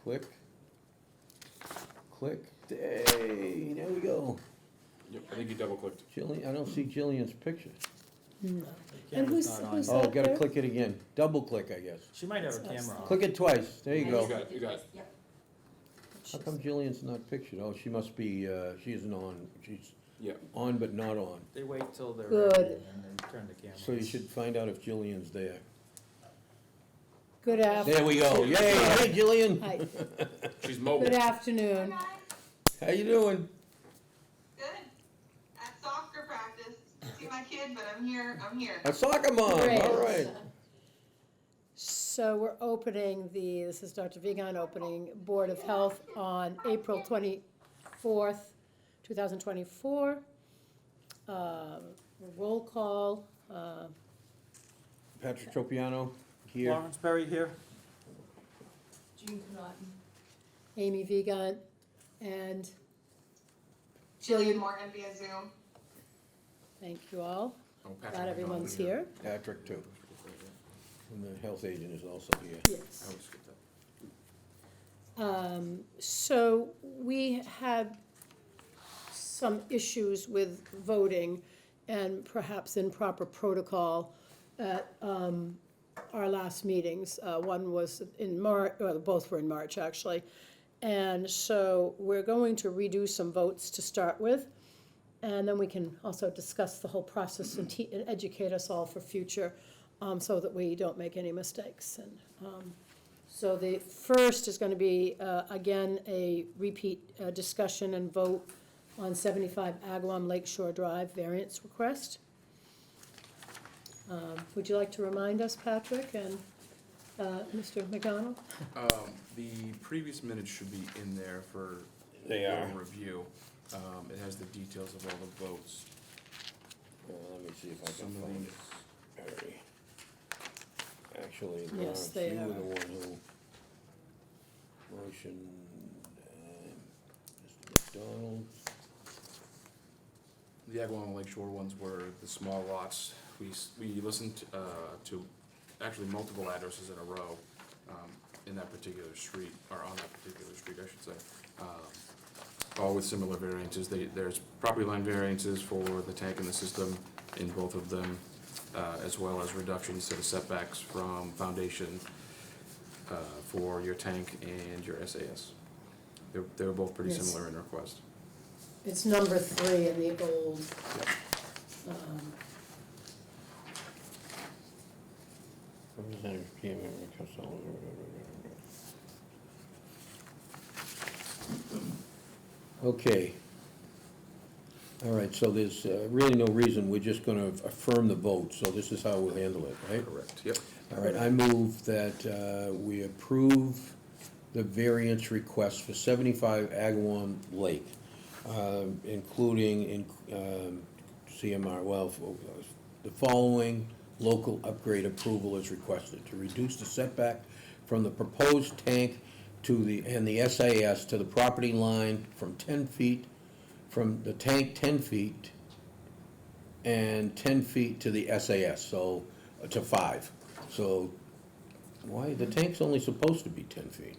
Click. Click. Hey, there we go. Yep, I think you double clicked. Jillian, I don't see Jillian's picture. No. The And camera's who's, not on. who's Oh, that gotta there? click it again. Double click, I guess. She might have her That's us. camera on. Click it twice. There you You go. got it, you got it. Yep. How come Jillian's not pictured? Oh, she must be, she isn't on. She's Yeah. on but not on. They wait till they're Good. ready and then turn the camera. So you should find out if Jillian's there. Good There we go. Yay, hey Jillian. Hi, She's mobile. good afternoon. How you doing? Good. At soccer practice. See my kid, but I'm here. A soccer mom, Great. all right. So we're opening this is Dr. Vigan opening Board of Health on April 24th, 2024. Roll call, Patrick Tropiano here. Lawrence Berry here. Jean Connaughton. Amy Vigan, and Jillian Morgan via Zoom. thank you all. Oh, Patrick, Glad I everyone's don't- here. Patrick too. And the health agent is also here. I Yes. always skip that. So we had some issues with voting and perhaps improper protocol at our last meetings. One was in March, well, both were in March, actually. And so we're going to redo some votes to start with. And then we can also discuss the whole process and and educate us all for future, so that we don't make any mistakes. And so the first is going to be, again, a repeat discussion and vote on 75 Agawam Lakeshore Drive variance request. Would you like to remind us, Patrick and Mr. McDonald? The previous minutes should be in there for They your are. review. It has the details of all the votes. Let me see if I can Some of find these. it. Alright. Actually, Yes, Lawrence, they you were are. the one who motioned, Mr. McDonald. The Agawam Lake Shore ones were the small lots. We listened to actually multiple addresses in a row in that particular street, or on that particular street, I should say. All with similar variances. There's property line variances for the tank and the system in both of them, as well as reductions to the setbacks from foundation for your tank and your SAS. They were both pretty Yes. similar in request. It's number 3 in the old. Representative PM, Okay. All right, so there's really no reason, we're just gonna affirm the vote, so this is how we'll handle it, right? Correct, yep. All right, I move that we approve the variance request for 75 Agawam Lake, including in CMR, well, the following local upgrade approval is requested: to reduce the setback from the proposed tank and the SAS to the property line from 10 feet, from the tank 10 feet, and 10 feet to the SAS, so, to 5. So, why, the tank's only supposed to be 10 feet?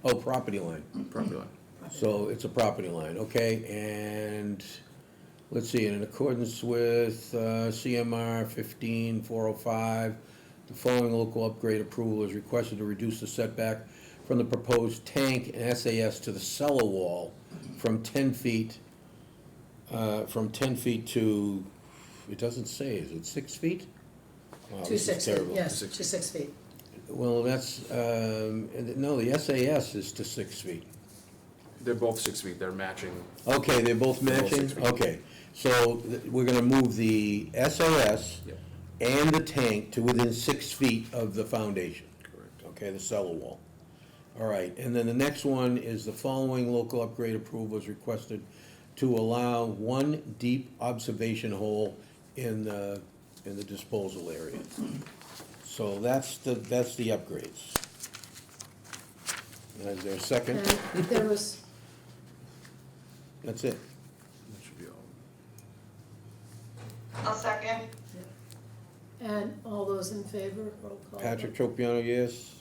Oh, property line. Property line. So it's a property line, okay, and let's see, in accordance with CMR 15405, the following local upgrade approval is requested to reduce the setback from the proposed tank and SAS to the cellar wall from 10 feet, to, it doesn't say, is it 6 feet? Wow, To this is 6 feet, terrible. yes, 6 to 6 feet. Well, that's, no, the SAS is to 6 feet. They're both 6 feet, they're matching. Okay, they're both They're both matching? 6 feet. Okay, so we're gonna move the SAS Yep. and the tank to within 6 feet of the foundation. Correct. Okay, the cellar wall. All right, and then the next one is the following local upgrade approval is requested to allow one deep observation hole in the disposal area. So that's the upgrades. Is there a second? And there was, That's it. That should be all. I'll second. And all those in favor, roll call. Patrick Tropiano, yes.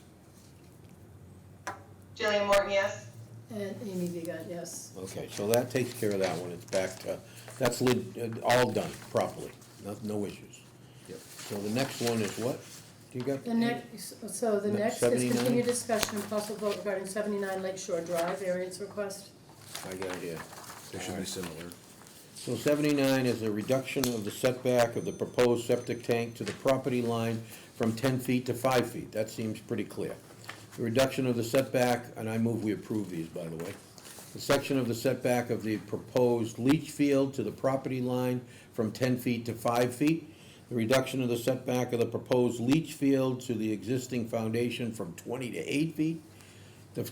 Jillian Morton, yes. And Amy Vigan, yes. Okay, so that takes care of that one, it's back to, that's all done properly, no issues. Yep. So the next one is what? Do you got? The next, so the next is 79? continued discussion and possible vote regarding 79 Lake Shore Drive variance request. I got it here. They should be similar. So 79 is a reduction of the setback of the proposed septic tank to the property line from 10 feet to 5 feet. That seems pretty clear. The reduction of the setback, and I move we approve these, by the way. The section of the setback of the proposed leach field to the property line from 10 feet to 5 feet. The reduction of the setback of the proposed leach field to the existing foundation from 20 to 8 feet.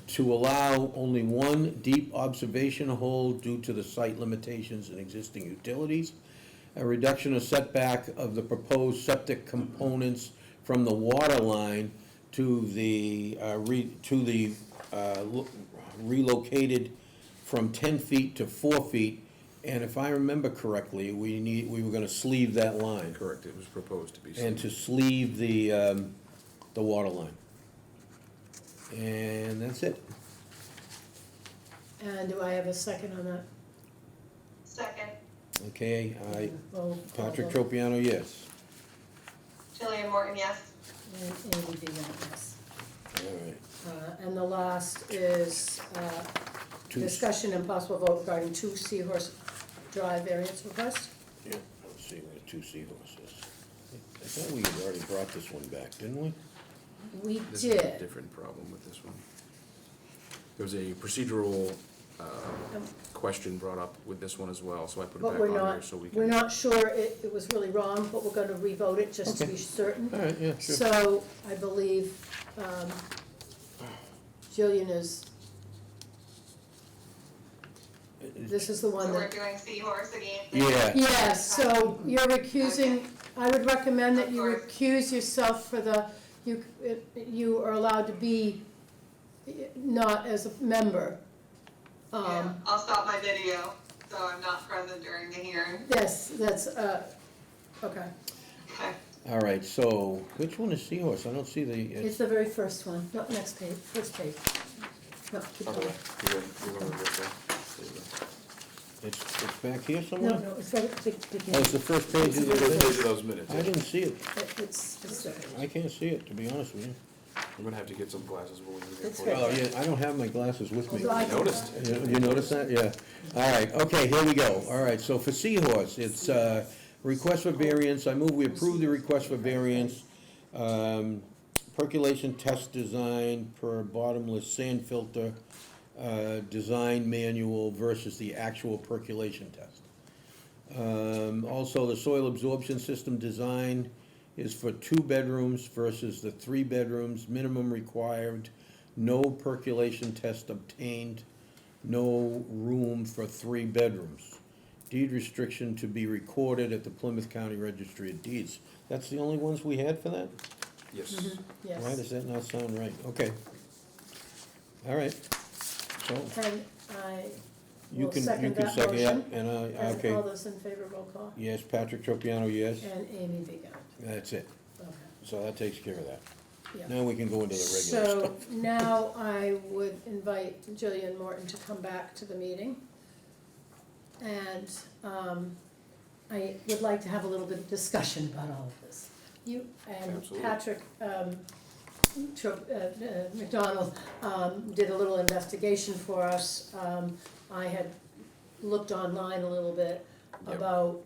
To allow only one deep observation hole due to the site limitations and existing utilities. A reduction of setback of the proposed septic components from the water line to the, relocated from 10 feet to 4 feet. And if I remember correctly, we were gonna sleeve that line. Correct, it was proposed to be. And to sleeve the water line. And that's it. And do I have a second on that? Second. Okay, Roll call Patrick vote. Tropiano, yes. Jillian Morton, yes. And Amy Vigan, yes. All right. And the last is Two- discussion and possible vote regarding 2 Seahorse Drive variance request. Yeah, let's see, where 2 seahorses. I thought we had already brought this one back, didn't we? We This is a did. different problem with this one. There was a procedural question brought up with this one as well, so I put it But back we're on there not, so we we're can. not sure it was really wrong, but we're gonna revote it just to Okay. be certain. All right, yeah, sure. So I believe Jillian is, this is the So one we're that, doing Seahorse again? Yeah. yes, so you're recusing, I would recommend that you Of course. recuse yourself for the, you are allowed to be not as a member. Yeah, I'll stop my video, so I'm not present during the hearing. Yes, that's, okay. Okay. All right, so, which one is seahorse? I don't see the, It's the very first one, not next page, first page. No, keep Okay, going. you're going with that. There you go. it's back here No, somewhere? no, it's right at the Oh, it's beginning. the first page of Those the are thing? those minutes. I didn't see it. It's there. I can't see it, to be honest with you. I'm gonna have to get some glasses when we get It's for you. right. Oh, yeah, I don't have my glasses with me. Although I I noticed. You noticed that? Yeah. All right, okay, here we go. All right, so for Seahorse, it's request for variance. I move we approve the request for variance. Percolation test design per bottomless sand filter design manual versus the actual percolation test. Also, the soil absorption system design is for 2 bedrooms versus the 3 bedrooms, minimum required, no percolation test obtained, no room for 3 bedrooms. Deed restriction to be recorded at the Plymouth County Registry of Deeds. That's the only ones we had for that? Yes. Yes. Why does that not sound right? Okay. All right. So, And I you will can second that second, yeah, motion. and And okay. all those in favor, roll call. Yes, Patrick Tropiano, yes. And Amy Vigan. That's it. Okay, So that takes care of that. yeah. Now we can go into the regular So stuff. now I would invite Jillian Morton to come back to the meeting. And I would like to have a little bit of discussion about all of this. You and Absolutely. Patrick McDonald did a little investigation for us. I had looked online a little bit Yep. about,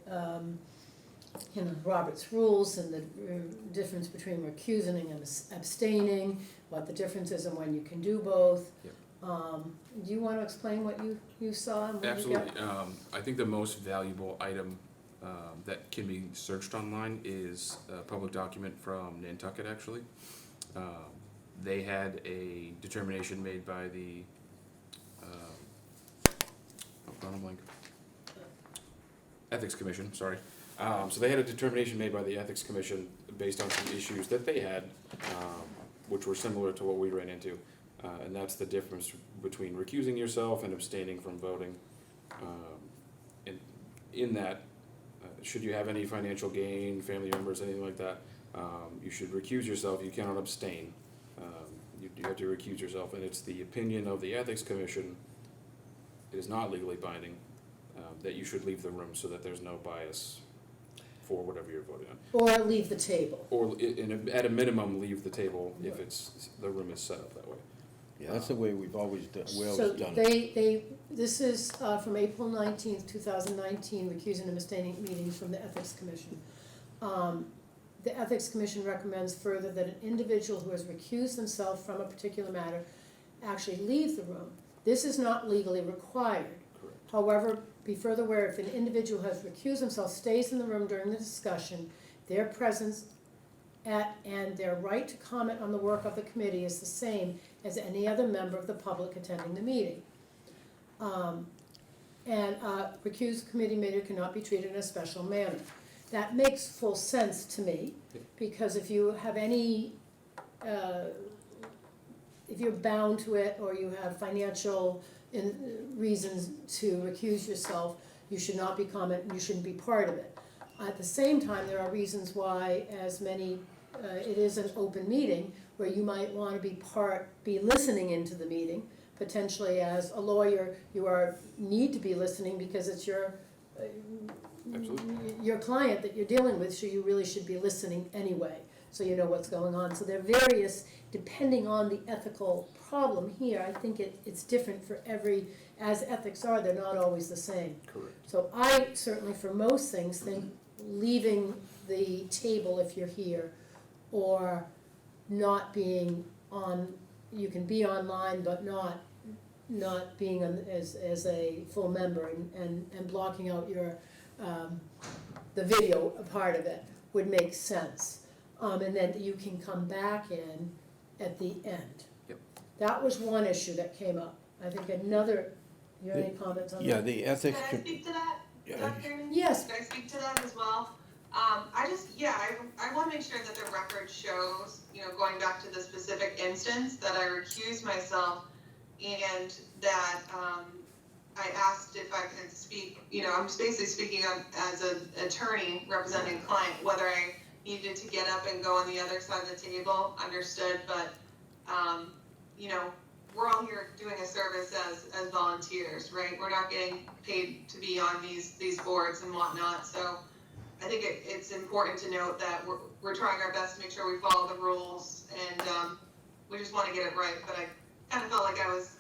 Robert's rules and the difference between recusing and abstaining, what the difference is and when you can do both. Yep. Do you wanna explain what you saw and what you got? Absolutely. I think the most valuable item that can be searched online is a public document from Nantucket, actually. They had a determination made by the, I'm blank. Ethics Commission, sorry. So they had a determination made by the Ethics Commission based on some issues that they had, which were similar to what we ran into. And that's the difference between recusing yourself and abstaining from voting. In that, should you have any financial gain, family members, anything like that, You should recuse yourself, you cannot abstain. You have to recuse yourself, and it's the opinion of the Ethics Commission, it is not legally binding, that you should leave the room so that there's no bias for whatever you're voting on. Or leave the table. Or at a minimum, leave the table if the room is set up that way. Yeah, that's the way we've always done, So it. this is from April 19th, 2019, recusing and abstaining meetings from the Ethics Commission. The Ethics Commission recommends further that an individual who has recused themselves from a particular matter actually leave the room. This is not legally required. Correct. However, be further aware, if an individual has recused himself, stays in the room during the discussion, their presence and their right to comment on the work of the committee is the same as any other member of the public attending the meeting. Recused committee member cannot be treated in a special manner. That makes full sense to me, because if you have any, if you're bound to it, or you have financial reasons to recuse yourself, you should not be commenting, you shouldn't be part of it. At the same time, there are reasons why, it is an open meeting, where you might want to be listening into the meeting. Potentially, as a lawyer, need to be listening because it's Absolutely. your client that you're dealing with, so you really should be listening anyway, so you know what's going on. So there are various, depending on the ethical problem here, I think it's different for as ethics are, they're not always the same. Correct. So I certainly, for most things, think leaving the table if you're here, or not being on, you can be online, but not being as a full member, and blocking out your, the video part of it would make sense. And then you can come back in at the end. Yep. That was one issue that came up. I think another, you have any comments on that? Yeah, the ethics. Can I speak to that, Yeah. Dr.? Yes. Can I speak to that as well? I wanna make sure that the record shows, going back to the specific instance, that I recused myself, and that, I asked if I could speak, I'm basically speaking as an attorney representing a client, whether I needed to get up and go on the other side of the table, understood, but, we're all here doing a service as volunteers, right? We're not getting paid to be on these boards and whatnot, so I think it's important to note that we're trying our best to make sure we follow the rules, and, we just wanna get it right, but I kinda felt like I was,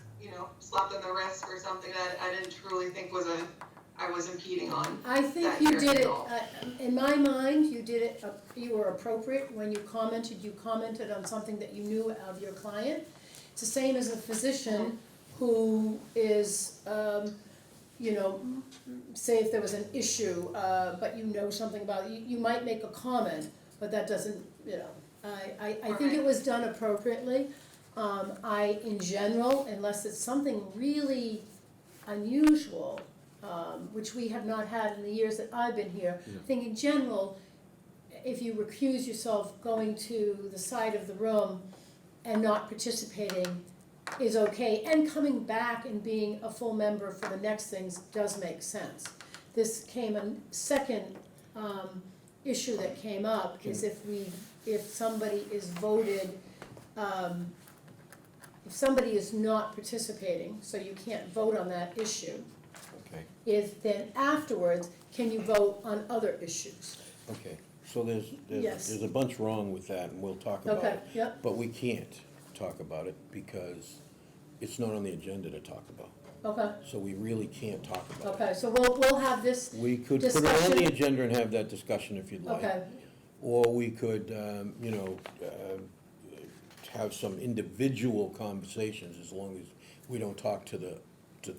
slapped on the wrist or something that I didn't truly think I was impeding on. I think that you hearing did at it, all. in my mind, you did it, you were appropriate when you commented on something that you knew of your client. It's the same as a physician who is, say if there was an issue, but you know something about it, you might make a comment, but that doesn't, I think it was done appropriately. In general, unless it's something really unusual, which we have not had in the years that I've been here, I think in general, if you recuse yourself going to the side of the room and not participating is okay, and coming back and being a full member for the next things does make sense. This came, a second issue that came up is if somebody is voted, if somebody is not participating, so you can't vote on that issue, Okay, then afterwards, can you vote on other issues? okay, so there's Yes. a bunch wrong with that, and we'll talk about Okay, it. yep, But we can't talk about it because it's not on the agenda to talk about. okay, So we really can't talk about it. okay, so we'll have this, We could put it on Discussion. the agenda and have that discussion if you'd like. okay, Or we could, have some individual conversations as long as we don't talk to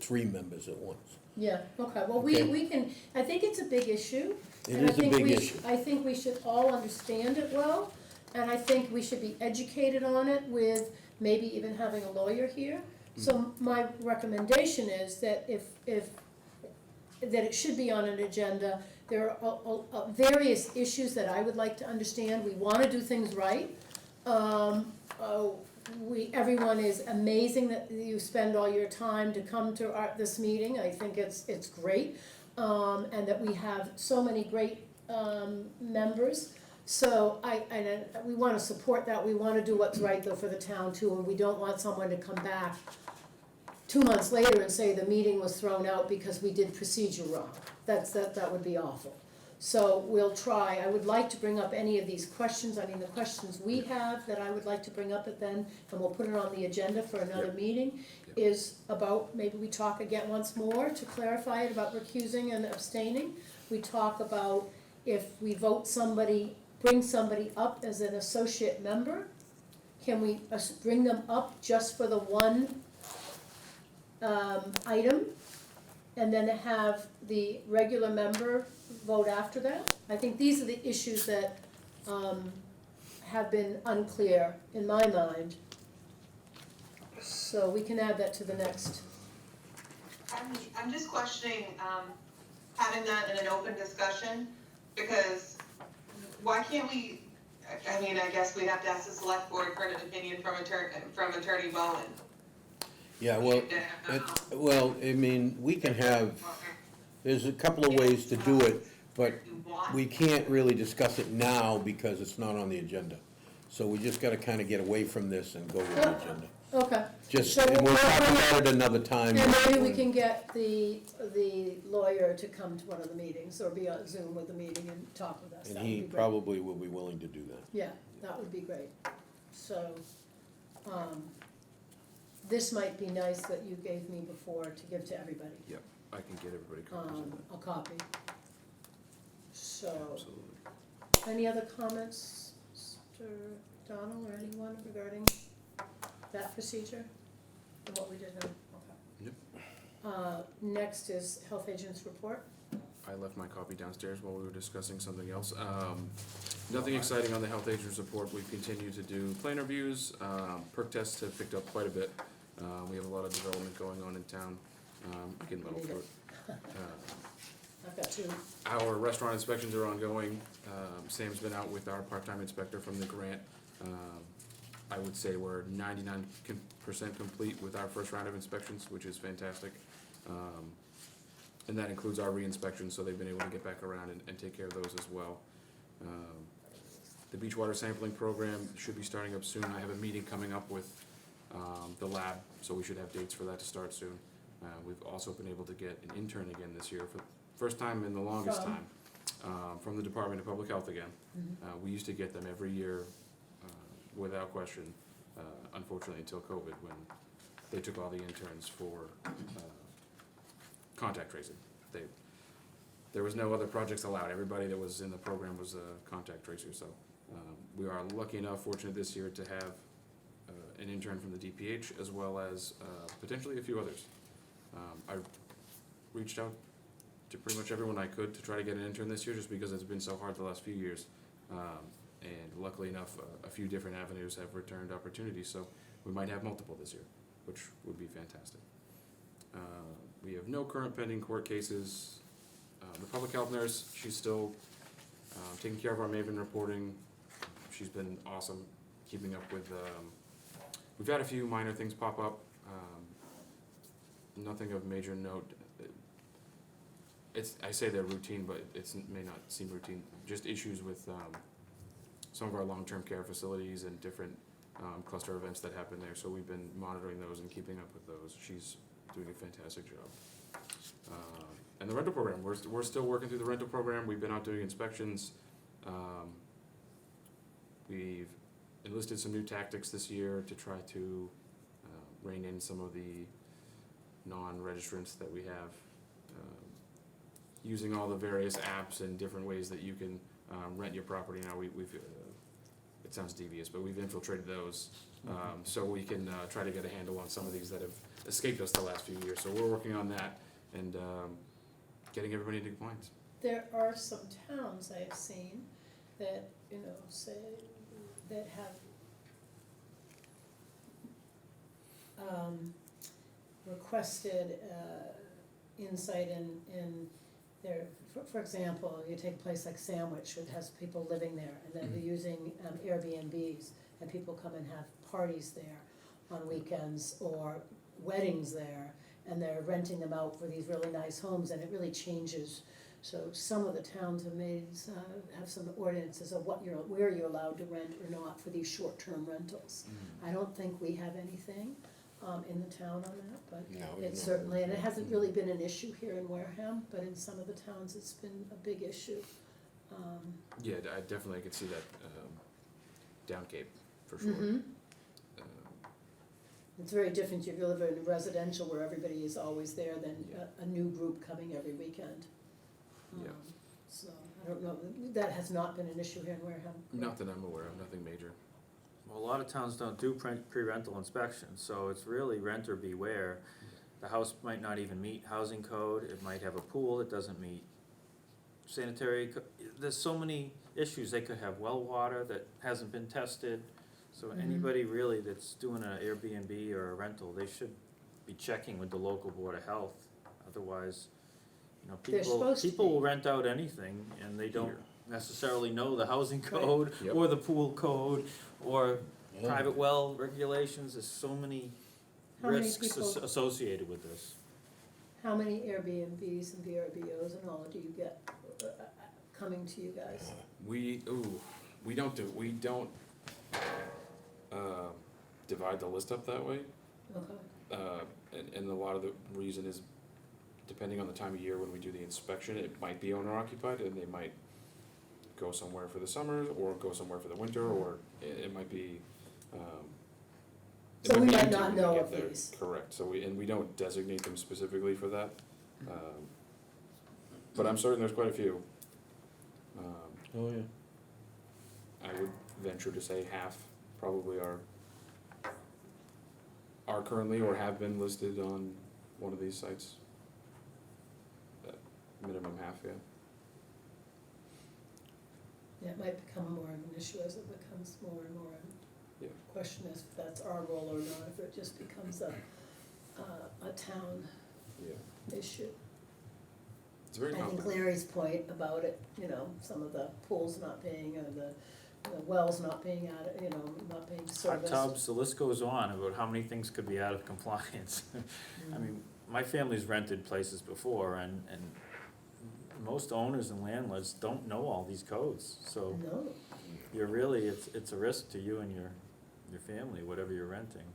three members at once. yeah, okay, well, Okay. we can, I think it's a big issue. It And I is a think big we issue. I think we should all understand it well, and I think we should be educated on it with maybe even having a lawyer here. So my recommendation is that that it should be on an agenda. There are various issues that I would like to understand. We wanna do things right. Everyone is amazing that you spend all your time to come to this meeting. I think it's great. And that we have so many great members. So we wanna support that, we wanna do what's right though for the town too, and we don't want someone to come back 2 months later and say the meeting was thrown out because we did procedure wrong. That would be awful. So we'll try, I would like to bring up any of these questions, I mean, the questions we have that I would like to bring up at then, and we'll put it on the agenda for another Yep. meeting, Yep. is about, maybe we talk again once more to clarify it about recusing and abstaining. We talk about if we vote somebody, bring somebody up as an associate member, can we bring them up just for the one item, and then have the regular member vote after that? I think these are the issues that have been unclear in my mind. So we can add that to the next. I'm just questioning, having that in an open discussion, because why can't we, I mean, I guess we'd have to ask the select board for an opinion from Attorney Bowen. Yeah, well, I mean, we can have, there's a couple of ways to do it, but we can't really discuss it now because it's not on the agenda. So we just gotta kinda get away from this and go with the agenda. Okay. Just, So and we'll talk we'll- about it another time. And maybe we can get the lawyer to come to one of the meetings, or be on Zoom with the meeting and talk with us. And That would he be great. probably will be willing to do that. Yeah, that would be great. So, this might be nice that you gave me before to give to everybody, Yep, I can get everybody copies of that, a copy. So, absolutely. any other comments, Mr. Donald, or anyone regarding that procedure? And what we did now? Okay. Yep. Next is health agent's report. I left my copy downstairs while we were discussing something else. Nothing exciting on the health agents report. We've continued to do plan reviews. Perk tests have picked up quite a bit. We have a lot of development going on in town. I can muddle through it. I've got two. Our restaurant inspections are ongoing. Sam's been out with our part-time inspector from the grant. I would say we're 99% complete with our first round of inspections, which is fantastic. And that includes our re-inspections, so they've been able to get back around and take care of those as well. The beach water sampling program should be starting up soon. I have a meeting coming up with the lab, so we should have dates for that to start soon. We've also been able to get an intern again this year, for the first time in the longest From? time, from the Department of Public Health again. We used to get them every year without question, unfortunately until COVID, when they took all the interns for contact tracing. There was no other projects allowed. Everybody that was in the program was a contact tracer, so we are lucky enough, fortunate this year to have an intern from the DPH, as well as potentially a few others. I reached out to pretty much everyone I could to try to get an intern this year, just because it's been so hard the last few years. And luckily enough, a few different avenues have returned opportunities, so we might have multiple this year, which would be fantastic. We have no current pending court cases. The public health nurse, she's still taking care of our Maven reporting. She's been awesome, keeping up with, we've had a few minor things pop up, nothing of major note. I say they're routine, but it may not seem routine, just issues with some of our long-term care facilities and different cluster events that happen there, so we've been monitoring those and keeping up with those. She's doing a fantastic job. And the rental program, we're still working through the rental program. We've been out doing inspections. We've enlisted some new tactics this year to try to rein in some of the non-registrants that we have, using all the various apps and different ways that you can rent your property now. We've it sounds devious, but we've infiltrated those, so we can try to get a handle on some of these that have escaped us the last few years. So we're working on that and getting everybody into compliance. There are some towns I have seen that, say, that have requested insight in their, for example, you take a place like Sandwich, that has people living there, and then they're using Airbnbs, and people come and have parties there on weekends, or weddings there, and they're renting them out for these really nice homes, and it really changes So some of the towns have made, have some ordinances of where you're allowed to rent or not for these short-term rentals. I don't think we have anything, in the town on that, but No, we it's don't. certainly, and it hasn't really been an issue here in Wareham, but in some of the towns, it's been a big issue. Yeah, I definitely could see that, down Cape, for sure. Mhm. Uh, It's very different if you live in residential where everybody is always there than Yeah. a new group coming every weekend. Yeah. So, I don't know, that has not been an issue here in Wareham. Not that I'm aware of, nothing major. Well, a lot of towns don't do pre-rental inspections, so it's really renter beware. The house might not even meet housing code, it might have a pool that doesn't meet sanitary, there's so many issues. They could have well water that hasn't been tested. So Mhm. anybody really that's doing an Airbnb or a rental, they should be checking with the local board of health. Otherwise, you know, They're supposed to people will be. rent out anything and they don't Here. necessarily know the housing Right. code Yep. or the pool code or Yeah. private well regulations. There's so many How many risks people- associated with this. How many Airbnbs and VRBOs and all do you get coming to you guys? We don't divide the list up that way. Okay, And a lot of the reason is depending on the time of year when we do the inspection, it might be owner occupied and they might go somewhere for the summer or go somewhere for the winter, or it might be, it So we be might empty not when they know get of there. these. Correct, so we don't designate them specifically for that. But I'm certain there's quite a few. Oh, yeah. I would venture to say half probably are currently or have been listed on one of these sites. Minimum half, yeah. Yeah, it might become more of an issue as it becomes more and more. Yeah. Question is if that's our role or not, if it just becomes a town Yeah. issue. It's very I think complicated. Larry's point about it, you know, some of the pools not being, or the wells not being out, not being Hot serviced. tubs, the list goes on about how many things could be out of compliance. I mean, my family's rented places before and most owners and landlords don't know all these codes, so No, you're really, it's a risk to you and your family, whatever you're renting.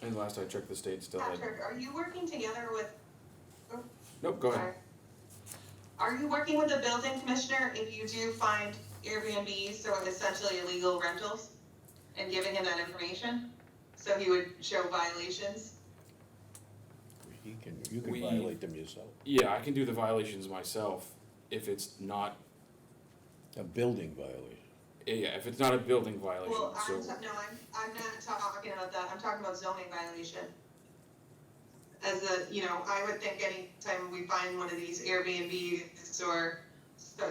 And last I checked, the state still had, Patrick, are you working together with, nope, go ahead. sorry. Are you working with the building commissioner if you do find Airbnbs, so essentially illegal rentals, and giving him that information? So he would show violations? You can We- violate them yourself. Yeah, I can do the violations myself if it's not, A building violation. yeah, if it's not a building violation, Well, so. I'm not talking about that, I'm talking about zoning violation. As I would think anytime we find one of these Airbnbs or, so,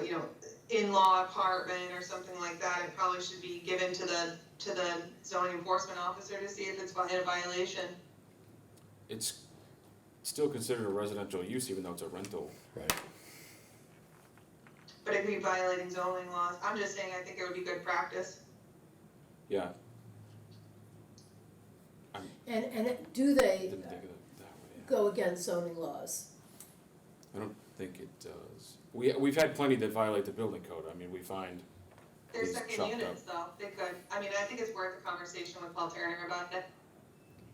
in-law apartment or something like that, it probably should be given to the zoning enforcement officer to see if it's in a violation. It's still considered a residential use even though it's a rental. Right. But it could be violating zoning laws, I'm just saying, I think it would be good practice. Yeah, and do they didn't think of it that way. go against zoning laws? I don't think it does. We've had plenty that violate the building code. I mean, we find, They're It's second chopped units though, they could, I think it's worth a conversation with Paul Turner about it.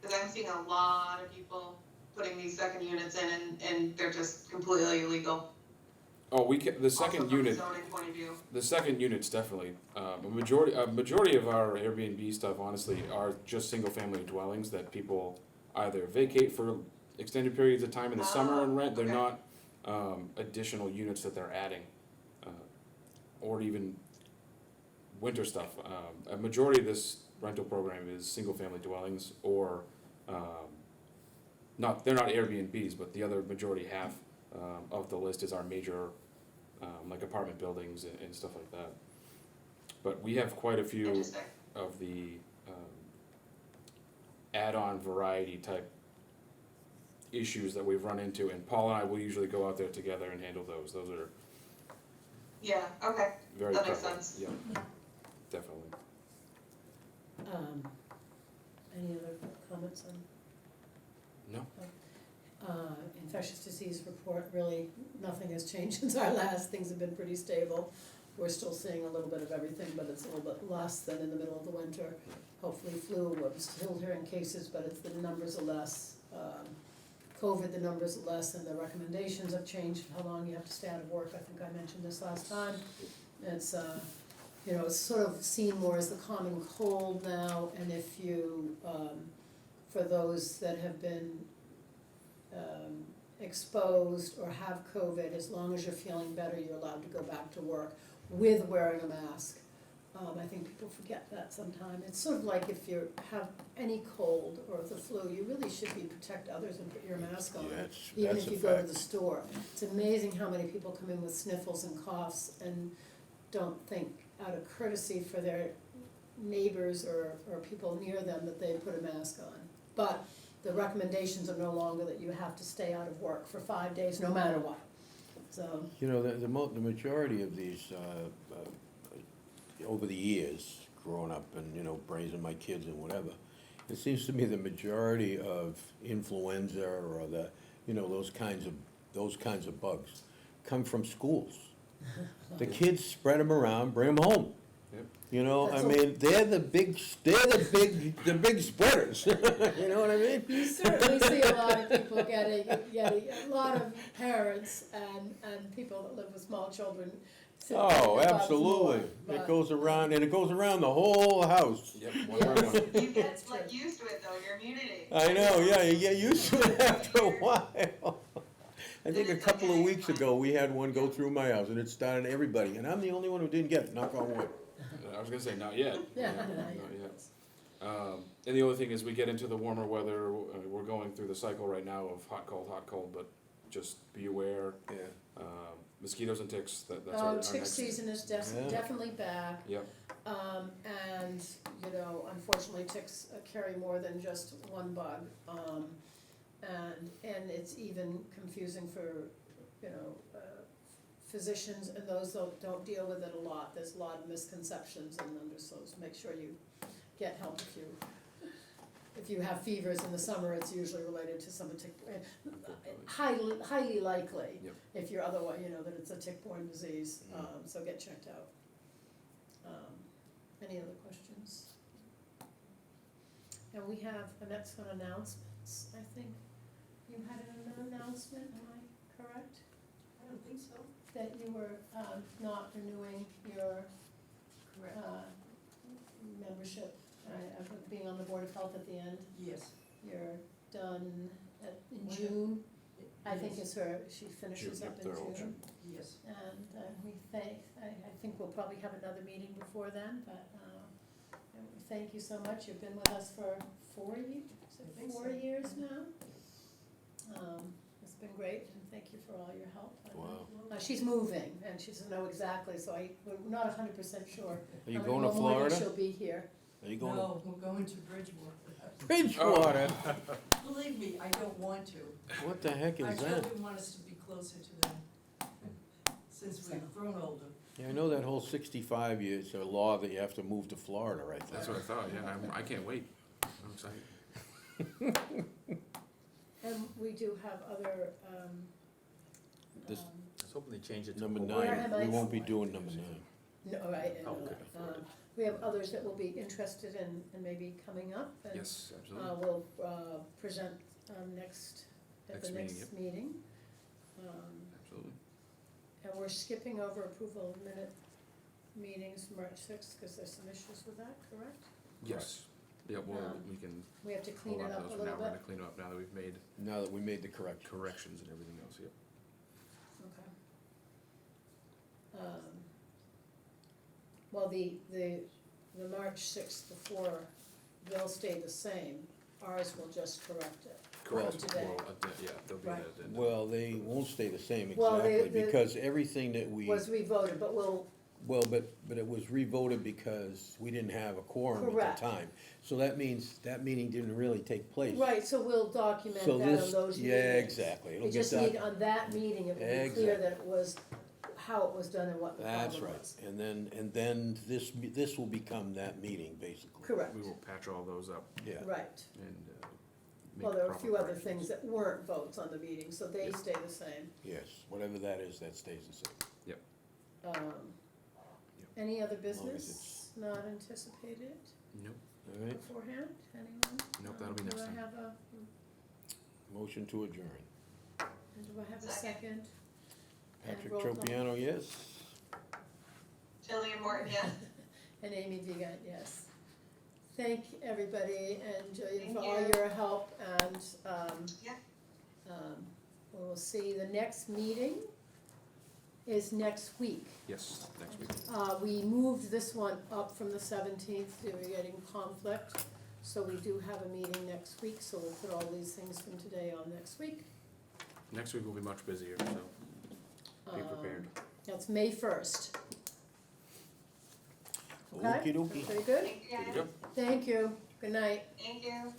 Cause I'm seeing a lot of people putting these second units in and they're just completely illegal. the second unit, Also from a zoning point of view. the second unit's definitely, a majority of our Airbnb stuff honestly are just single-family dwellings that people either vacate for extended periods of time in the summer and rent. They're okay. not, additional units that they're adding, or even winter stuff. A majority of this rental program is single-family dwellings or, they're not Airbnbs, but the other majority half, of the list is our major, like apartment buildings and stuff like that. But we have quite a few Interesting. of the, add-on variety type issues that we've run into, and Paul and I will usually go out there together and handle those. Those are Yeah, okay, very That makes prevalent. sense. Yeah, definitely. Any other comments on? No. Infectious disease report, really, nothing has changed since our last, things have been pretty stable. We're still seeing a little bit of everything, but it's a little bit less than in the middle of the winter. Hopefully flu, we're still hearing cases, but it's, the numbers are less. COVID, the numbers are less, and the recommendations have changed, how long you have to stay out of work, I think I mentioned this last time. It's, you know, it's sort of seen more as the common cold now, and if you, for those that have been exposed or have COVID, as long as you're feeling better, you're allowed to go back to work with wearing a mask. I think people forget that sometimes. It's sort of like if you have any cold or the flu, you really should protect others and put your mask on, Yeah, even that's if a you go to fact. the store. It's amazing how many people come in with sniffles and coughs and don't think out of courtesy for their neighbors or people near them that they put a mask on. But the recommendations are no longer that you have to stay out of work for 5 days, no matter what. So, You know, the majority of these, over the years, growing up and, you know, raising my kids and whatever, it seems to me the majority of influenza or the, you know, those kinds of bugs come from schools. The kids spread them around, bring them home. Yep. You know, I That's mean, they're the big spreaders, you know what I mean? you certainly see a lot of people getting, a lot of parents and people that live with small children. Oh, getting the bugs absolutely. more, It but- goes around, and it goes around the whole house. Yep, one by one. You get That's like true. used to it though, your immunity. I know, yeah, you get used to it after a while. I think a couple of weeks ago, we had one go through my house, and it started everybody, and I'm the only one who didn't get it, knock on wood. I was gonna say, not yet. Yeah, Not not yet. And the other thing is, we get into the warmer weather, we're going through the cycle right now of hot, cold, but just be aware. Yeah. Mosquitoes and ticks, that's our Oh, next. tick season is Yeah. definitely back. Yep, And, you know, unfortunately ticks carry more than just one bug. And it's even confusing for, you know, physicians and those that don't deal with it a lot. There's a lot of misconceptions and so make sure you get help if you have fevers in the summer, it's usually related to some tick, highly likely. Yep. If you're otherwise, you know, that it's a tick-borne disease, so get checked out. Any other questions? And we have Annette's got announcements, I think. You had an announcement, am I correct? I don't think so. That you were not renewing your Correct. membership, of being on the Board of Health at the end. Yes. You're done in When- June, I think Yes. is her, she finishes June, up yep, in they're all June. Yes. And I think we'll probably have another meeting before then, but and we thank you so much. You've been with us for 4 years, is I it think 4 so. years now? It's been great, and thank you for all your help. Wow. She's moving, and she doesn't know exactly, so we're not 100% sure. Are you how going many to more mornings Florida? she'll be here. Are you going to No, we're going to Bridgewater. Bridgewater? Believe me, I don't want to. What the heck Our is that? children want us to be closer to them, since we've grown older. Yeah, I know that whole 65 years, a law that you have to move to Florida right there. that's what I thought, yeah, I can't wait, I'm excited. And we do have other, This- I was hoping they changed it to Number Hawaii. Wareham 9, we Ice. won't be doing number 9. no, right, Oh, okay. we have others that will be interested in maybe coming up, and Yes, absolutely. we'll present next, at the Next meeting, next meeting. Absolutely. And we're skipping over approval of minute meetings March 6th, because there's some issues with that, correct? Yes, yeah, well, we can We have to clean hold it on to up those a for now, little we're bit. gonna clean up now that we've made Now that we made the correction. corrections and everything else, yep. Okay. Well, the March 6th before, they'll stay the same, ours will just correct it. Correct, today. well, yeah, there'll be an Right. addendum. Well, they won't stay the same Well, exactly, the- because everything that we, Was revoted, but we'll, well, but it was revoted because we didn't have a quorum at Correct. the time. So that means that meeting didn't really take place. right, so we'll document So that on this, those meetings. yeah, exactly. It'll We get just doc- need, on that meeting, it will be clear Exactly. that it was, how it was done and what the That's problem right. was. And then this will become that meeting, basically. Correct, We will patch all those up Yeah. right. and, Well, there are a proper few other corrections. things that weren't votes on the meeting, so they Yeah. stay the same. Yes, whatever that is, that stays the same. Any other long as business not anticipated Nope, All right, beforehand, anyone? nope, that'll be next time. Do I have a, motion to adjourn. do I have a second? Patrick roll call. Tropiano, yes? Jillian Morton, yes? And Amy Deegan, yes. Thank everybody and Jillian for Thank all you. your help and, Yeah. we will see, the next meeting is next week. Yes, next week. We moved this one up from the 17th due to getting conflict, so we do have a meeting next week, so we'll put all these things from today on next week. Next week will be much busier, so be prepared. That's May 1st. Okay? Okey dokey. Very good? Thank you guys. Yep. Thank you, good night. Thank you.